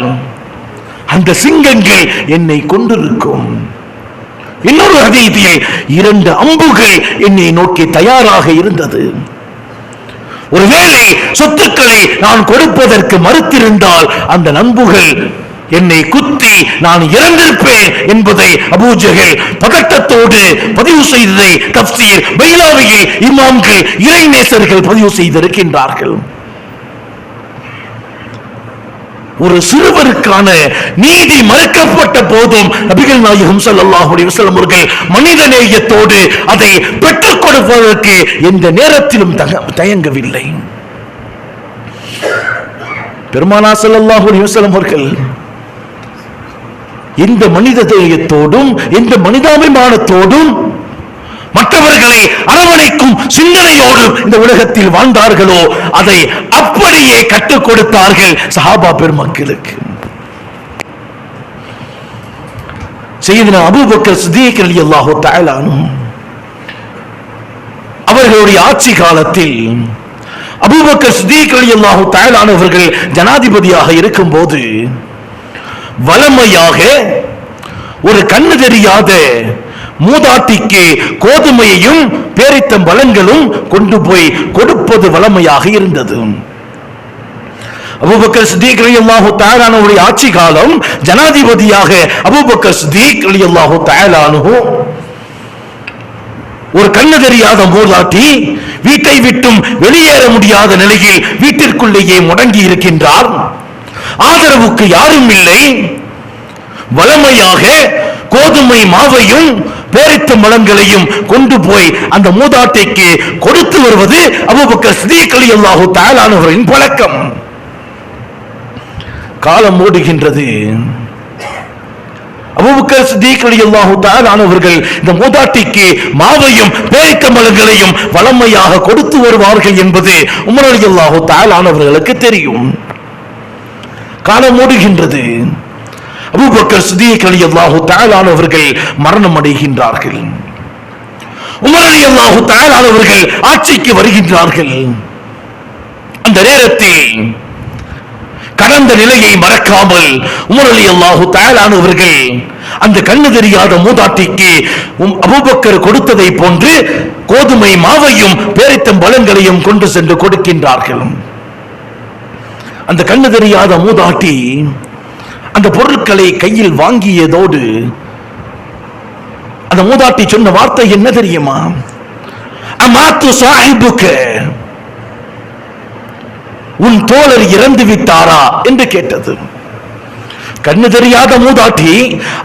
அந்த சிங்கங்கள் என்னை கொண்டிருக்கும். இன்னொரு ஹதீஸில் 2 அம்புகள் என்னை நோக்கி தயாராக இருந்தது. ஒருவேளை சொத்துக்களை நான் கொடுப்பதற்கு மறுத்திருந்தால் அந்த அம்புகள் என்னை குத்தி நான் இறந்திருப்பேன் என்பதை அபூஜஹல் பதட்டத்தோடு பதிவு செய்ததை தஃப்சீர் பைலாவியில் இமாம்கள் இறைநேசர்கள் பதிவு செய்திருக்கின்றார்கள். ஒரு சிறுவருக்கான நீதி மறுக்கப்பட்ட போதும் நபிகள் நாயகம் ஸல்லல்லாஹு அலைஹி வஸல்லம் அவர்கள் மனிதநேயத்தோடு அதை பெற்றுக் கொடுப்பதற்கு எந்த நேரத்திலும் தயங்கவில்லை. பெருமானார் ஸல்லல்லாஹு அலைஹி வஸல்லம் அவர்கள் இந்த மனிதநேயத்தோடும் இந்த மனிதாபிமானத்தோடும் மற்றவர்களை அரவணைக்கும் சிந்தனையோடு இந்த உலகத்தில் வாழ்ந்தார்களோ அதை அப்படியே கற்றுக் கொடுத்தார்கள் சஹாபா பெருமக்களுக்கு. சையதுனா அபூபக்கர் சித்தீக் ரலியல்லாஹு தஆலா அன்ஹு அவர்களுடைய ஆட்சி காலத்தில் அபூபக்கர் சித்தீக் ரலியல்லாஹு தஆலா அன்ஹு அவர்கள் ஜனாதிபதியாக இருக்கும்போது வலமையாக ஒரு கண்ணு தெரியாத மூதாட்டிக்கு கோதுமையையும் பேரித்தம்பழங்களும் கொண்டு போய் கொடுப்பது வளமையாக இருந்தது. அபூபக்கர் சித்தீக் ரலியல்லாஹு தஆலா அன்ஹுடைய ஆட்சி காலம் ஜனாதிபதியாக அபூபக்கர் சித்தீக் ரலியல்லாஹு தஆலா அன்ஹு ஒரு கண்ணு தெரியாத மூதாட்டி வீட்டை விட்டும் வெளியேற முடியாத நிலையில் வீட்டிற்குள்ளேயே முடங்கி இருக்கின்றார். ஆதரவுக்கு யாரும் இல்லை. வளமையாக கோதுமை மாவையும் பேரித்தம்பழங்களையும் கொண்டு போய் அந்த மூதாட்டிக்கு கொடுத்து வருவது அபூபக்கர் சித்தீக் ரலியல்லாஹு தஆலா அன்ஹுவின் பழக்கம். காலம் ஓடுகின்றது. அபூபக்கர் சித்தீக் ரலியல்லாஹு தஆலா அன்ஹுவர்கள் இந்த மூதாட்டிக்கு மாவையும் பேரித்தம்பழங்களையும் வளமையாக கொடுத்து வருவார்கள் என்பது உமர் ரலியல்லாஹு தஆலா அன்ஹுவர்களுக்கு தெரியும். காலம் ஓடுகின்றது. அபூபக்கர் சித்தீக் ரலியல்லாஹு தஆலா அன்ஹுவர்கள் மரணம் அடைகின்றார்கள். உமர் ரலியல்லாஹு தஆலா அன்ஹுவர்கள் ஆட்சிக்கு வருகின்றார்கள். அந்த நேரத்தில் கடந்த நிலையை மறக்காமல் உமர் ரலியல்லாஹு தஆலா அன்ஹுவர்கள் அந்த கண்ணு தெரியாத மூதாட்டிக்கு அபூபக்கர் கொடுத்ததை போன்று கோதுமை மாவையும் பேரித்தம்பழங்களையும் கொண்டு சென்று கொடுக்கின்றார்கள். அந்த கண்ணு தெரியாத மூதாட்டி அந்த பொருட்களை கையில் வாங்கியதோடு அந்த மூதாட்டி சொன்ன வார்த்தை என்ன தெரியுமா? அமாத்து சாஹிபுக, உன் தோழர் இறந்து விட்டாரா என்று கேட்டது. கண்ணு தெரியாத மூதாட்டி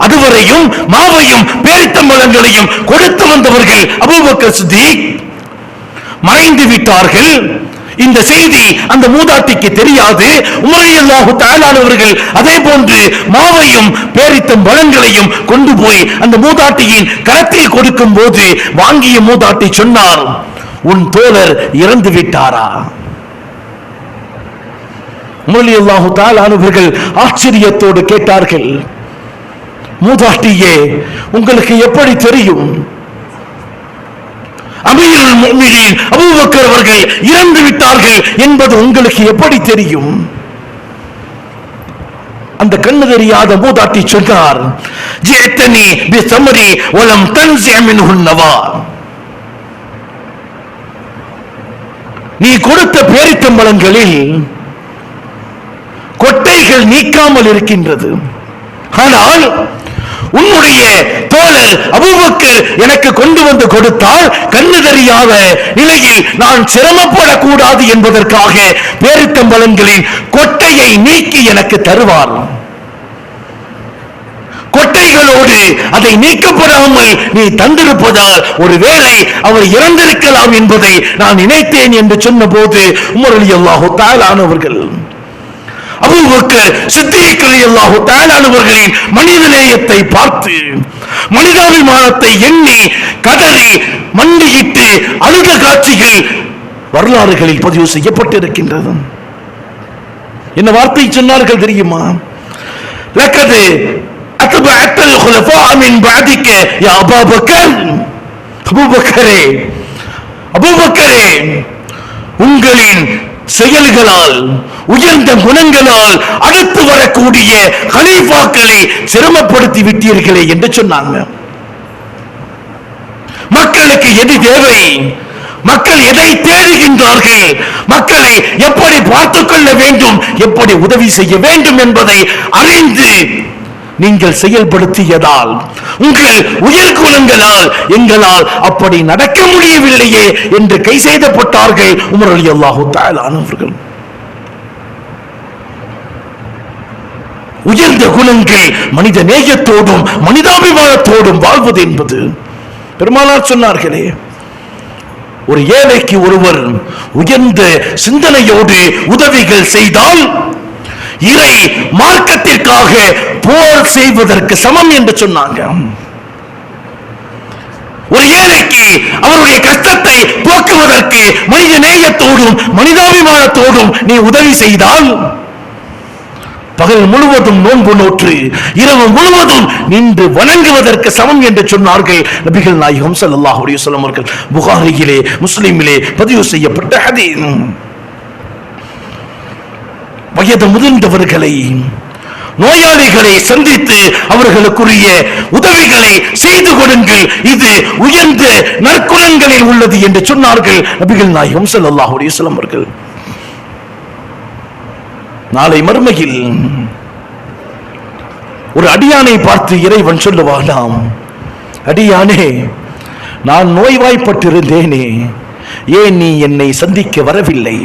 அதுவரையும் மாவையும் பேரித்தம்பழங்களையும் கொடுத்து வந்தவர்கள் அபூபக்கர் சித்தீக் மறைந்து விட்டார்கள். இந்த செய்தி அந்த மூதாட்டிக்கு தெரியாது. உமர் ரலியல்லாஹு தஆலா அவர்கள் அதே போன்று மாவையும் பேரித்தம்பழங்களையும் கொண்டு போய் அந்த மூதாட்டியின் கரத்தில் கொடுக்கும் போது வாங்கிய மூதாட்டி சொன்னார், உன் தோழர் இறந்து விட்டாரா? உமர் ரலியல்லாஹு தஆலா அவர்கள் ஆச்சரியத்தோடு கேட்டார்கள், மூதாட்டியே, உங்களுக்கு எப்படி தெரியும்? அமீருல் முஃமினீன் அபூபக்கர் அவர்கள் இறந்து விட்டார்கள் என்பது உங்களுக்கு எப்படி தெரியும்? அந்த கண்ணு தெரியாத மூதாட்டி சொன்னார், ஜிஅத்தனி பிஸமரி வலம் தன்ஸி மின்ஹு நவா, நீ கொடுத்த பேரித்தம்பழங்களில் கொட்டைகள் நீக்காமல் இருக்கின்றது. ஆனால் உன்னுடைய தோழர் அபூபக்கர் எனக்கு கொண்டு வந்து கொடுத்தால் கண்ணு தெரியாத நிலையில் நான் சிரமப்படக்கூடாது என்பதற்காக பேரித்தம்பழங்களின் கொட்டையை நீக்கி எனக்கு தருவார். கொட்டைகளோடு அதை நீக்கப்படாமல் நீ தந்திருப்பதால் ஒருவேளை அவர் இறந்திருக்கலாம் என்பதை நான் நினைத்தேன் என்று சொன்ன போது உமர் ரலியல்லாஹு தஆலா அவர்கள் அபூபக்கர் சித்தீக் ரலியல்லாஹு தஆலா அவர்களின் மனிதநேயத்தை பார்த்து மனிதாபிமானத்தை எண்ணி கதறி மண்டியிட்டு அழுத காட்சிகள் வரலாறுகளில் பதிவு செய்யப்பட்டிருக்கின்றது. என்ன வார்த்தை சொன்னார்கள் தெரியுமா? லக்கது அத்பஅத்தல் குலஃபா மின் பஅதிக யா அபூபக்கர், அபூபக்கரே, அபூபக்கரே, உங்களின் செயல்களால் உயர்ந்த குணங்களால் அடுத்து வரக்கூடிய கலீஃபாக்களை சிரமப்படுத்தி விட்டீர்களே என்று சொன்னாங்க. மக்களுக்கு எது தேவை, மக்கள் எதை தேடுகின்றார்கள், மக்களை எப்படி பார்த்துக் கொள்ள வேண்டும், எப்படி உதவி செய்ய வேண்டும் என்பதை அறிந்து நீங்கள் செயல்படுத்தியதால், உங்கள் உயர்குலங்களால் எங்களால் அப்படி நடக்க முடியவில்லையே என்று கை செய்தப்பட்டார்கள் உமர் ரலியல்லாஹு தஆலா அவர்கள். உயர்ந்த குணங்கள் மனித நேயத்தோடும் மனிதாபிமானத்தோடும் வாழ்வது என்பது பெருமானார் சொன்னார்களே, ஒரு ஏழைக்கு ஒருவர் உயர்ந்த சிந்தனையோடு உதவிகள் செய்தால் இறை மார்க்கத்திற்காக போர் செய்வதற்கு சமம் என்று சொன்னாங்க. ஒரு ஏழைக்கு அவருடைய கஷ்டத்தை போக்குவதற்கு மனித நேயத்தோடும் மனிதாபிமானத்தோடும் நீ உதவி செய்தால், பகல் முழுவதும் நோன்பு நோற்று இரவு முழுவதும் நின்று வணங்குவதற்கு சமம் என்று சொன்னார்கள் நபிகள் நாயகம் ஸல்லல்லாஹு அலைஹி வஸல்லம் அவர்கள். புகாரியிலே முஸ்லிமிலே பதிவு செய்யப்பட்ட ஹதீஸ். வயது முதிர்ந்தவர்களை, நோயாளிகளை சந்தித்து அவர்களுக்குரிய உதவிகளை செய்து கொடுங்கள், இது உயர்ந்த நற்குணங்களில் உள்ளது என்று சொன்னார்கள் நபிகள் நாயகம் ஸல்லல்லாஹு அலைஹி வஸல்லம் அவர்கள். நாளை மறுமையில் ஒரு அடியானை பார்த்து இறைவன் சொல்லுவானாம், அடியானே, நான் நோய்வாய்ப்பட்டிருந்தேனே, ஏன் நீ என்னை சந்திக்க வரவில்லை?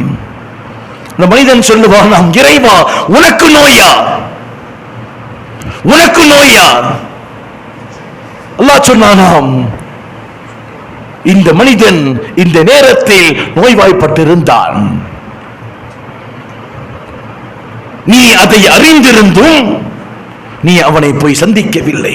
அந்த மனிதன் சொல்லுவானாம், இறைவா, உனக்கு நோயா, உனக்கு நோயா? அல்லாஹ் சொன்னானாம், இந்த மனிதன் இந்த நேரத்தில் நோய்வாய்ப்பட்டிருந்தான், நீ அதை அறிந்திருந்தும் நீ அவனை போய் சந்திக்கவில்லை,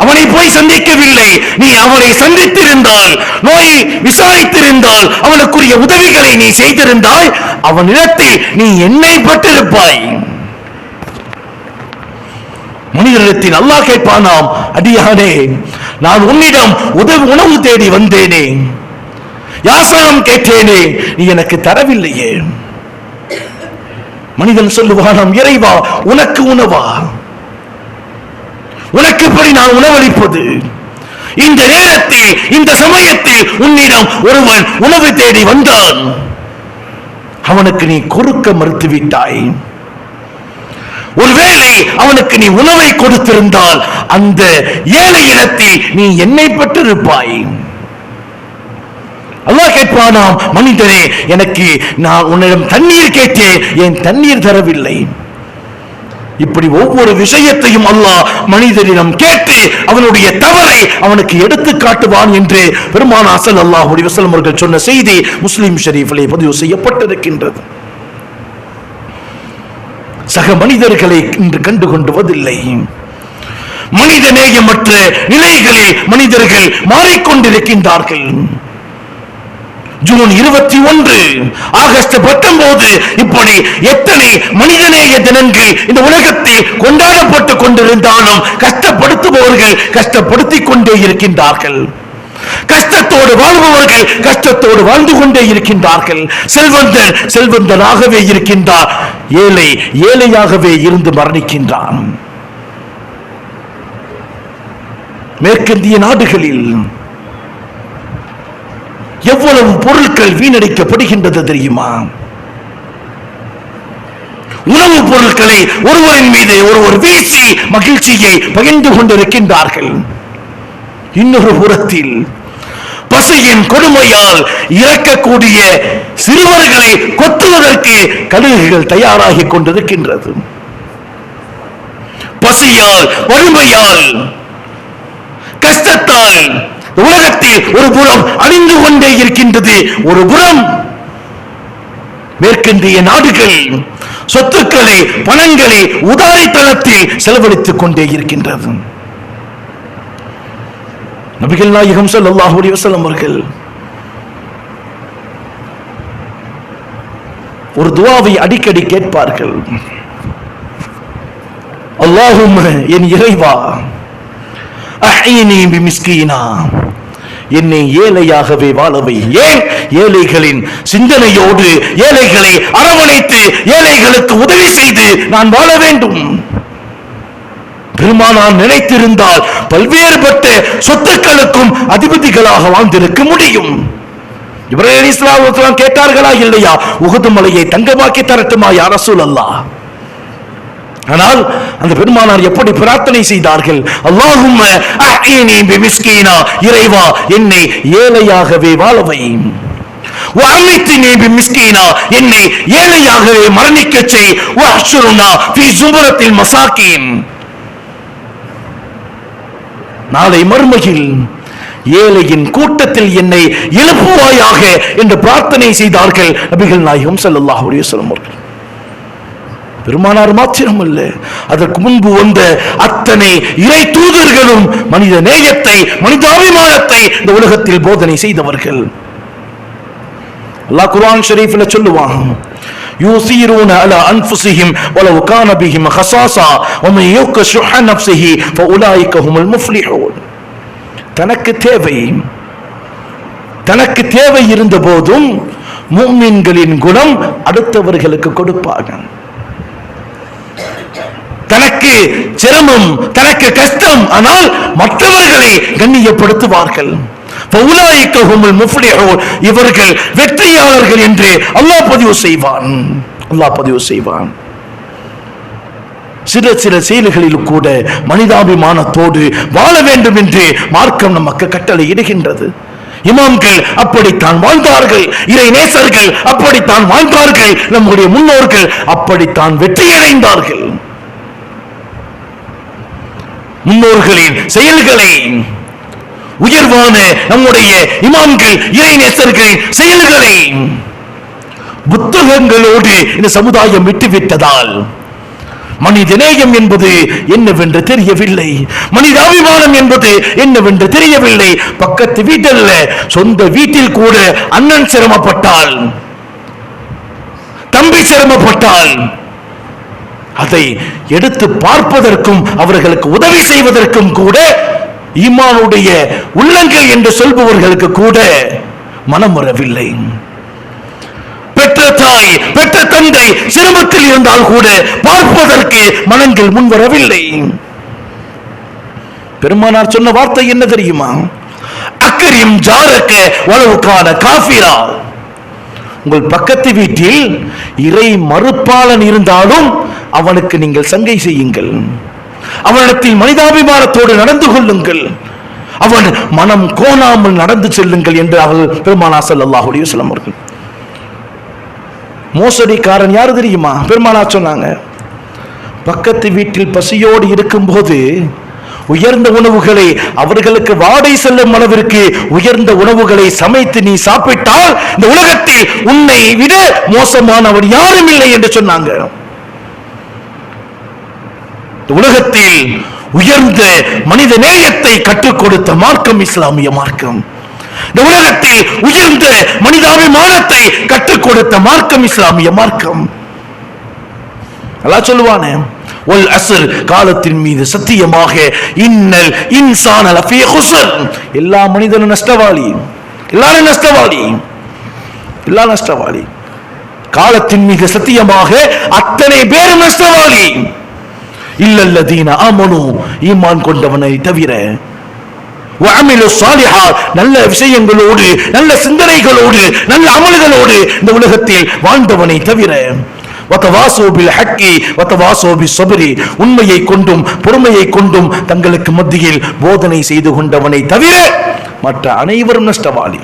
அவனை போய் சந்திக்கவில்லை. நீ அவனை சந்தித்திருந்தால், நோயை விசாரித்திருந்தால், அவனுக்குரிய உதவிகளை நீ செய்திருந்தால், அவனிடத்தில் நீ என்னை பட்டிருப்பாய். மனிதனிடத்தில் அல்லாஹ் கேட்பானாம், அடியானே, நான் உன்னிடம் உணவு தேடி வந்தேனே, யாசகம் கேட்டேனே, நீ எனக்கு தரவில்லையே. மனிதன் சொல்லுவானாம், இறைவா, உனக்கு உணவா? உனக்கு எப்படி நான் உணவளிப்பது? இந்த நேரத்தில், இந்த சமயத்தில் உன்னிடம் ஒருவன் உணவு தேடி வந்தான், அவனுக்கு நீ கொடுக்க மறுத்துவிட்டாய். ஒருவேளை அவனுக்கு நீ உணவை கொடுத்திருந்தால் அந்த ஏழை இடத்தில் நீ என்னை பெற்றிருப்பாய். அல்லாஹ் கேட்பானாம், மனிதனே, எனக்கு நான் உன்னிடம் தண்ணீர் கேட்டேன், ஏன் தண்ணீர் தரவில்லை? இப்படி ஒவ்வொரு விஷயத்தையும் அல்லாஹ் மனிதனிடம் கேட்டு அவனுடைய தவறை அவனுக்கு எடுத்து காட்டுவான் என்று பெருமானார் ஸல்லல்லாஹு அலைஹி வஸல்லம் அவர்கள் சொன்ன செய்தி முஸ்லிம் ஷரீஃபிலே பதிவு செய்யப்பட்டிருக்கின்றது. சக மனிதர்களை இன்று கண்டு கொண்டுவதில்லை. மனித நேயமற்ற நிலைகளில் மனிதர்கள் மாறிக்கொண்டிருக்கின்றார்கள். ஜூன் 21, ஆகஸ்ட் 19 இப்படி எத்தனை மனிதநேய தினங்கள் இந்த உலகத்தில் கொண்டாடப்பட்டுக் கொண்டிருந்தாலும் கஷ்டப்படுத்துபவர்கள் கஷ்டப்படுத்திக் கொண்டே இருக்கின்றார்கள். கஷ்டத்தோடு வாழ்பவர்கள் கஷ்டத்தோடு வாழ்ந்து கொண்டே இருக்கின்றார்கள். செல்வந்தர் செல்வந்தராகவே இருக்கின்றார், ஏழை ஏழையாகவே இருந்து மரணிக்கின்றான். மேற்கிந்திய நாடுகளில் எவ்வளவு பொருட்கள் வீணடிக்கப்படுகின்றது தெரியுமா? உணவுப் பொருட்களை ஒருவரின் மீது ஒருவர் வீசி மகிழ்ச்சியை பகிர்ந்து கொண்டிருக்கின்றார்கள். இன்னொரு புறத்தில் பசியின் கொடுமையால் இறக்கக்கூடிய சிறுவர்களை கொத்துவதற்கு கழுகுகள் தயாராகி கொண்டிருக்கின்றது. பசியால், வறுமையால், கஷ்டத்தால் உலகத்தில் ஒரு புறம் அழிந்து கொண்டே இருக்கின்றது. ஒரு புறம் மேற்கிந்திய நாடுகள் சொத்துக்களை, பணங்களை உதாரித்தனத்தில் செலவழித்துக் கொண்டே இருக்கின்றது. நபிகள் நாயகம் ஸல்லல்லாஹு அலைஹி வஸல்லம் அவர்கள் ஒரு துஆவை அடிக்கடி கேட்பார்கள். அல்லாஹும்ம, என் இறைவா, அஹ்யினி பிமிஸ்கீனா, என்னை ஏழையாகவே வாழவை. ஏன்? ஏழைகளின் சிந்தனையோடு ஏழைகளை அரவணைத்து ஏழைகளுக்கு உதவி செய்து நான் வாழ வேண்டும். பெருமானார் நினைத்திருந்தால் பல்வேறுபட்ட சொத்துக்களுக்கும் அதிபதிகளாக வாழ்ந்திருக்க முடியும். இப்ராஹிம் அலைஹிஸ்ஸலாம் கேட்டார்களா இல்லையா, உஹது மலையை தங்கமாக்கி தரட்டுமா யா ரசூலல்லாஹ்? ஆனால் அந்த பெருமானார் எப்படி பிரார்த்தனை செய்தார்கள், அல்லாஹும்ம அஹ்யினி பிமிஸ்கீனா, இறைவா என்னை ஏழையாகவே வாழவை, வஅமித்னி பிமிஸ்கீனா என்னை ஏழையாகவே மரணிக்கச் செய், வஹ்ஷுர்னா ஃபீ ஸுமரத்தில் மசாகீன், நாளை மறுமையில் ஏழையின் கூட்டத்தில் என்னை எழுப்புவாயாக என்று பிரார்த்தனை செய்தார்கள் நபிகள் நாயகம் ஸல்லல்லாஹு அலைஹி வஸல்லம் அவர்கள். பெருமானார் மாத்திரமல்ல, அதற்கு முன்பு வந்த அத்தனை இறை தூதர்களும் மனித நேயத்தை, மனிதாபிமானத்தை இந்த உலகத்தில் போதனை செய்தவர்கள். அல்லாஹ் குர்ஆன் ஷரீஃப்ல சொல்லுவான், யூஸிரூன அலா அன்ஃபுஸிஹிம் வலவ் கான பிஹிம் ஹஸாஸா வமன் யூக ஷுஹ நஃப்ஸிஹி ஃபஉலாயிக ஹுமுல் முஃப்லிஹூன். தனக்கு தேவை இருந்த போதும் முஃமின்களின் குணம் அடுத்தவர்களுக்கு கொடுப்பாங்க. தனக்கு சிரமம், தனக்கு கஷ்டம், ஆனால் மற்றவர்களை கண்ணியப்படுத்துவார்கள். இவர்கள் வெற்றியாளர்கள் என்று அல்லாஹ் பதிவு செய்வான். சில செயல்களில் கூட மனிதாபிமானத்தோடு வாழ வேண்டும் என்று மார்க்கம் நமக்கு கட்டளை இடுகின்றது. இமாம்கள் அப்படித்தான் வாழ்ந்தார்கள், இறை நேசர்கள் அப்படித்தான் வாழ்ந்தார்கள், நம்முடைய முன்னோர்கள் அப்படித்தான் வெற்றியடைந்தார்கள். முன்னோர்களின் செயல்களை, உயர்வான நம்முடைய இமாம்கள் இறை நேசர்களின் செயல்களை புத்தகங்களோடு இந்த சமுதாயம் விட்டுவிட்டதால் மனிதநேயம் என்பது என்னவென்று தெரியவில்லை, மனிதாபிமானம் என்பது என்னவென்று தெரியவில்லை. பக்கத்து வீட்டில், சொந்த வீட்டில் கூட அண்ணன் சிரமப்பட்டால், தம்பி சிரமப்பட்டால் அதை எடுத்து பார்ப்பதற்கும் அவர்களுக்கு உதவி செய்வதற்கும் கூட ஈமானுடைய உள்ளங்கள் என்று சொல்பவர்களுக்கு கூட மனம் வரவில்லை. பெற்ற தாய், பெற்ற தந்தை சிரமத்தில் இருந்தால் கூட பார்ப்பதற்கு மனங்கள் முன்வரவில்லை. பெருமானார் சொன்ன வார்த்தை என்ன தெரியுமா, அக்ரிம் ஜாரக வலவ் கான காஃபிரா. உங்கள் பக்கத்து வீட்டில் இறை மறுப்பாளன் இருந்தாலும் அவனுக்கு நீங்கள் சங்கை செய்யுங்கள், அவனிடத்தில் மனிதாபிமானத்தோடு நடந்து கொள்ளுங்கள், அவன் மனம் கோணாமல் நடந்து செல்லுங்கள் என்று அவர்கள் பெருமானார் ஸல்லல்லாஹு அலைஹி வஸல்லம் அவர்கள். மோசடிக்காரன் யாரு தெரியுமா, பெருமானார் சொன்னாங்க, பக்கத்து வீட்டில் பசியோடு இருக்கும் போது உயர்ந்த உணவுகளை, அவர்களுக்கு வாடை செல்லும் அளவிற்கு உயர்ந்த உணவுகளை சமைத்து நீ சாப்பிட்டால் இந்த உலகத்தில் உன்னை விட மோசமானவர் யாரும் இல்லை என்று சொன்னாங்க. உலகத்தில் உயர்ந்த மனித நேயத்தை கற்றுக் கொடுத்த மார்க்கம் இஸ்லாமிய மார்க்கம். இந்த உலகத்தில் உயர்ந்த மனிதாபிமானத்தை கற்றுக் கொடுத்த மார்க்கம் இஸ்லாமிய மார்க்கம். அல்லாஹ் சொல்லுவானே, வல் அஸ்ர், காலத்தின் மீது சத்தியமாக, இன்னல் இன்சான லஃபீ குஸ்ர், எல்லா மனிதனும் நஷ்டவாளி, எல்லாரும் நஷ்டவாளி, எல்லா நஷ்டவாளி. காலத்தின் மீது சத்தியமாக அத்தனை பேரும் நஷ்டவாளி. இல்லல்லதீன ஆமனு, ஈமான் கொண்டவனை தவிர, வஅமிலு ஸாலிஹாத், நல்ல விஷயங்களோடு, நல்ல சிந்தனைகளோடு, நல்ல அமல்களோடு இந்த உலகத்தில் வாழ்ந்தவனை தவிர, வதவாஸு பில் ஹக்கி வதவாஸு பிஸ் ஸப்ரி, உண்மையை கொண்டும் பொறுமையை கொண்டும் தங்களுக்கு மத்தியில் போதனை செய்து கொண்டவனை தவிர மற்ற அனைவரும் நஷ்டவாளி.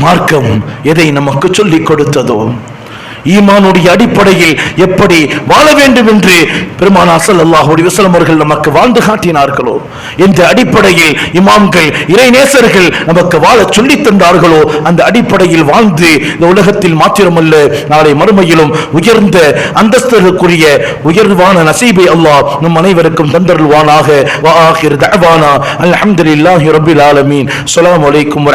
மார்க்கம் எதை நமக்கு சொல்லிக் கொடுத்ததோ, ஈமானுடைய அடிப்படையில் எப்படி வாழ வேண்டும் என்று பெருமானார் ஸல்லல்லாஹு அலைஹி வஸல்லம் அவர்கள் நமக்கு வாழ்ந்து காட்டினார்களோ, எந்த அடிப்படையில் இமாம்கள் இறை நேசர்கள் நமக்கு வாழ சொல்லித் தந்தார்களோ அந்த அடிப்படையில் வாழ்ந்து இந்த உலகத்தில் மாத்திரமல்ல நாளை மறுமையிலும் உயர்ந்த அந்தஸ்துக்குரிய உயர்வான நசீபை அல்லாஹ் நம் அனைவருக்கும் தந்தருள்வானாக. வ ஆகிர் தஅவானா அல்ஹம்துலில்லாஹி ரப்பில் ஆலமீன். அஸ்ஸலாமு அலைக்கும்.